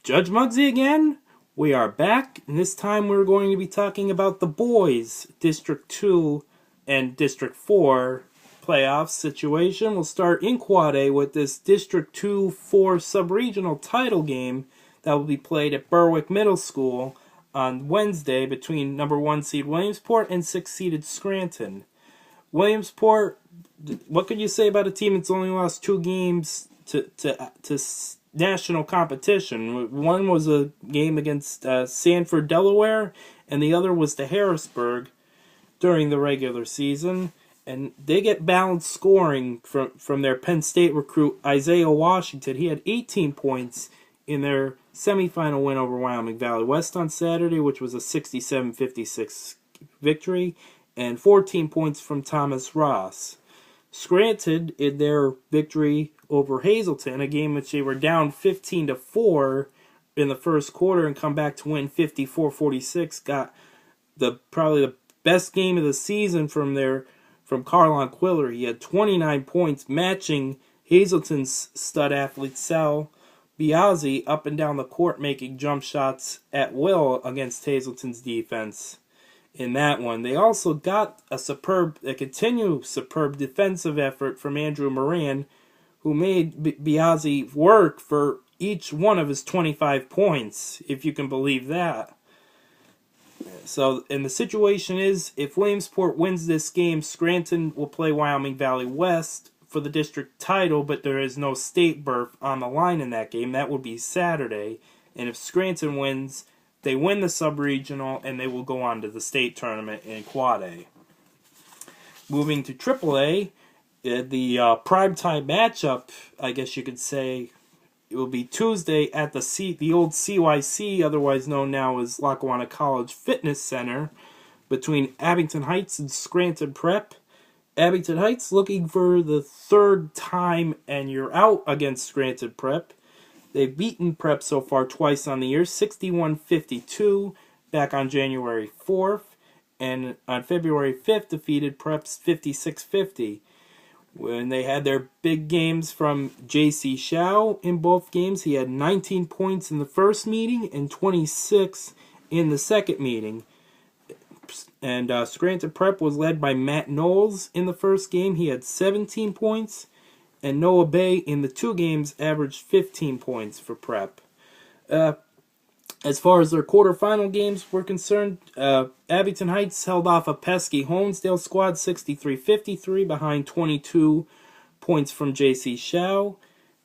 Judge Muggsy again. We are back, and this time we're going to be talking about the boys' District 2 and District 4 playoff situation. We'll start in Quad A with this District 2-4 Subregional title game that will be played at Berwick Middle School on Wednesday between number 1 seed Williamsport and 6 seeded Scranton. Williamsport, what could you say about a team that's only lost 2 games to national competition? One was a game against Sanford, Delaware, and the other was to Harrisburg during the regular season. And they get balanced scoring from their Penn State recruit, Isaiah Washington. He had 18 points in their semifinal win over Wyoming Valley West on Saturday, which was a 67-56 victory, and 14 points from Thomas Ross. Scranton, in their victory over Hazleton, a game which they were down 15-4 in the first quarter and come back to win 54-46, got probably the best game of the season from Carlon Quiller. He had 29 points, matching Hazleton's stud athlete Sal Biazzi up and down the court, making jump shots at will against Hazleton's defense. In that one, they also got a continued superb defensive effort from Andrew Moran, who made Biazzi work for each one of his 25 points, if you can believe that. So, and the situation is, if Williamsport wins this game, Scranton will play Wyoming Valley West for the district title, but there is no state berth on the line in that game. That would be Saturday. And if Scranton wins, they win the sub-regional, and they will go on to the state tournament in Quad A. Moving to AAA, the primetime matchup, I guess you could say, it will be Tuesday at the old CYC, otherwise known now as Lackawanna College Fitness Center, between Abington Heights and Scranton Prep. Abington Heights looking for the third time and you're out against Scranton Prep. They've beaten Prep so far twice on the year, 61-52 back on January 4th, and on February 5th defeated Prep's 56-50. When they had their big games from J.C. Shao in both games, he had 19 points in the first meeting and 26 in the second meeting. And Scranton Prep was led by Matt Knowles in the first game. He had 17 points. And Noah Bay in the 2 games averaged 15 points for Prep. As far as their quarterfinal games were concerned, Abington Heights held off a pesky Honesdale squad 63-53 behind 22 points from J.C. Shao.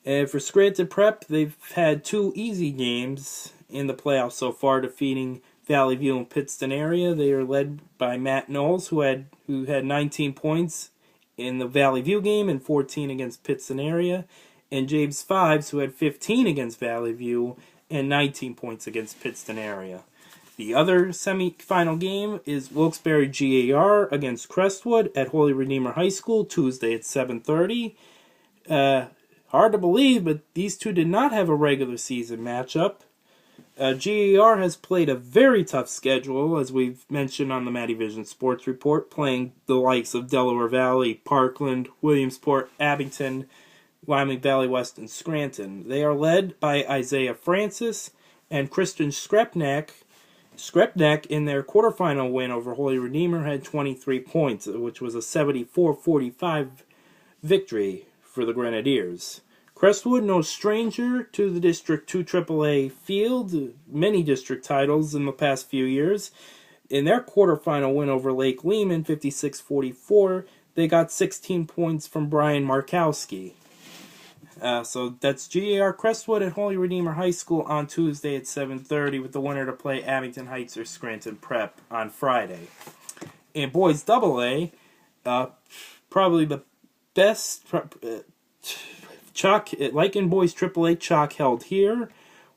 And for Scranton Prep, they've had 2 easy games in the playoffs so far, defeating Valley View and Pittston area. They are led by Matt Knowles, who had 19 points in the Valley View game and 14 against Pittston area, and James Fives, who had 15 against Valley View and 19 points against Pittston area. The other semifinal game is Wilkes-Barre GAR against Crestwood at Holy Redeemer High School Tuesday at 7:30. Hard to believe, but these two did not have a regular season matchup. GAR has played a very tough schedule, as we've mentioned on the Mattyvision Sports Report, playing the likes of Delaware Valley, Parkland, Williamsport, Abington, Wyoming Valley West, and Scranton. They are led by Isaiah Francis and Christian Skrepnak. Skrepnak, in their quarterfinal win over Holy Redeemer, had 23 points, which was a 74-45 victory for the Grenadiers. Crestwood, no stranger to the District 2 AAA field, many district titles in the past few years. In their quarterfinal win over Lake Lehman, 56-44, they got 16 points from Brian Markowski. So that's GAR Crestwood at Holy Redeemer High School on Tuesday at 7:30, with the winner to play Abington Heights or Scranton Prep on Friday. In boys AA, probably the best... Chalk, like in boys AAA, chalk held here.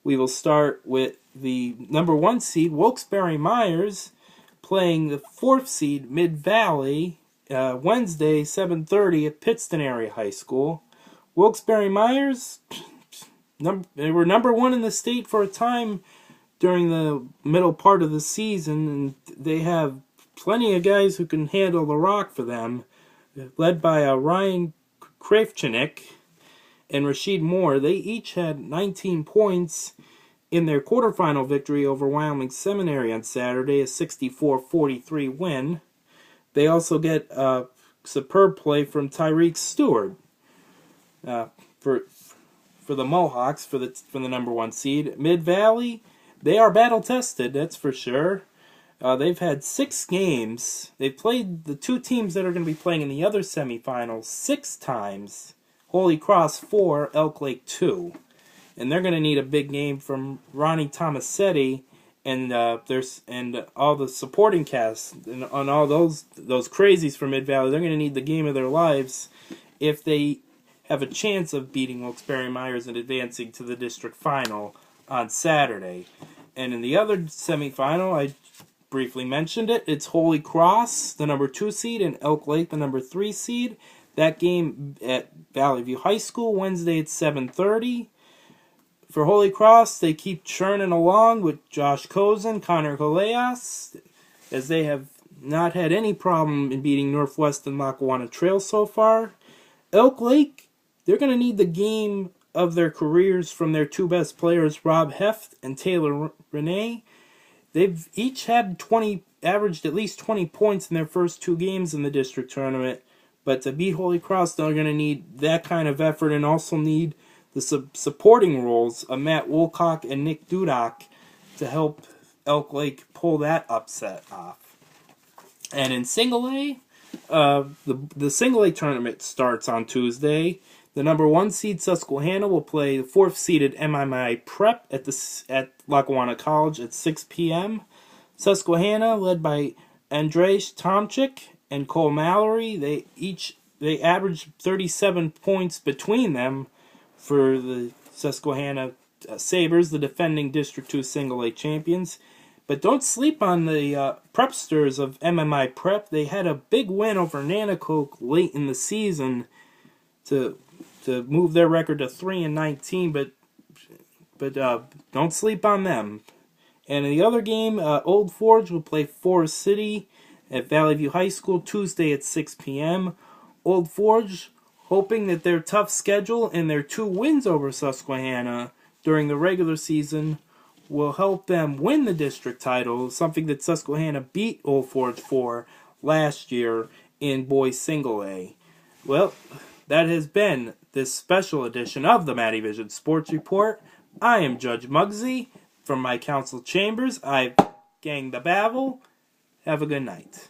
We will start with the number 1 seed, Wilkes-Barre Myers, playing the 4th seed, Mid-Valley, Wednesday, 7:30 at Pittston Area High School. Wilkes-Barre Myers, they were number 1 in the state for a time during the middle part of the season, and they have plenty of guys who can handle the rock for them, led by Ryan Kravchinik and Rashid Moore. They each had 19 points in their quarterfinal victory over Wyoming Seminary on Saturday, a 64-43 win. They also get superb play from Tyreek Stewart for the Mohawks for the number 1 seed. Mid Valley, they are battle tested, that's for sure. They've had 6 games. They've played the 2 teams that are going to be playing in the other semifinals 6 times. Holy Cross 4, Elk Lake 2. And they're going to need a big game from Ronnie Tomasetti and all the supporting cast and on all those crazies from Mid Valley. They're going to need the game of their lives if they have a chance of beating Wilkes-Barre Myers and advancing to the district final on Saturday. And in the other semifinal, I briefly mentioned it. It's Holy Cross, the number 2 seed, and Elk Lake, the number 3 seed. That game at Valley View High School, Wednesday at 7:30. For Holy Cross, they keep churning along with Josh Cozen, Connor Galeas, as they have not had any problem in beating Northwest and Lackawanna Trail so far. Elk Lake, they're going to need the game of their careers from their 2 best players, Rob Heft and Taylor Renee. They've each had averaged at least 20 points in their first 2 games in the district tournament. But to beat Holy Cross, they're going to need that kind of effort and also need the supporting roles of Matt Woolcock and Nick Dudak to help Elk Lake pull that upset off. And in Single A, the Single A tournament starts on Tuesday. The number 1 seed Susquehanna will play the 4th seeded MMI Prep at Lackawanna College at 6 p.m. Susquehanna, led by Andrzej Tomczyk and Cole Mallory, they averaged 37 points between them for the Susquehanna Sabres, the defending District 2 Single A champions. But don't sleep on the Prepsters of MMI Prep. They had a big win over Nanticoke late in the season to move their record to 3-19, but don't sleep on them. And in the other game, Old Forge will play Forest City at Valley View High School Tuesday at 6 p.m. Old Forge, hoping that their tough schedule and their 2 wins over Susquehanna during the regular season will help them win the district title, something that Susquehanna beat Old Forge for last year in boys Single A. Well, that has been this special edition of the Mattyvision Sports Report. I am Judge Muggsy from my council chambers. I've ganged the babble. Have a good night.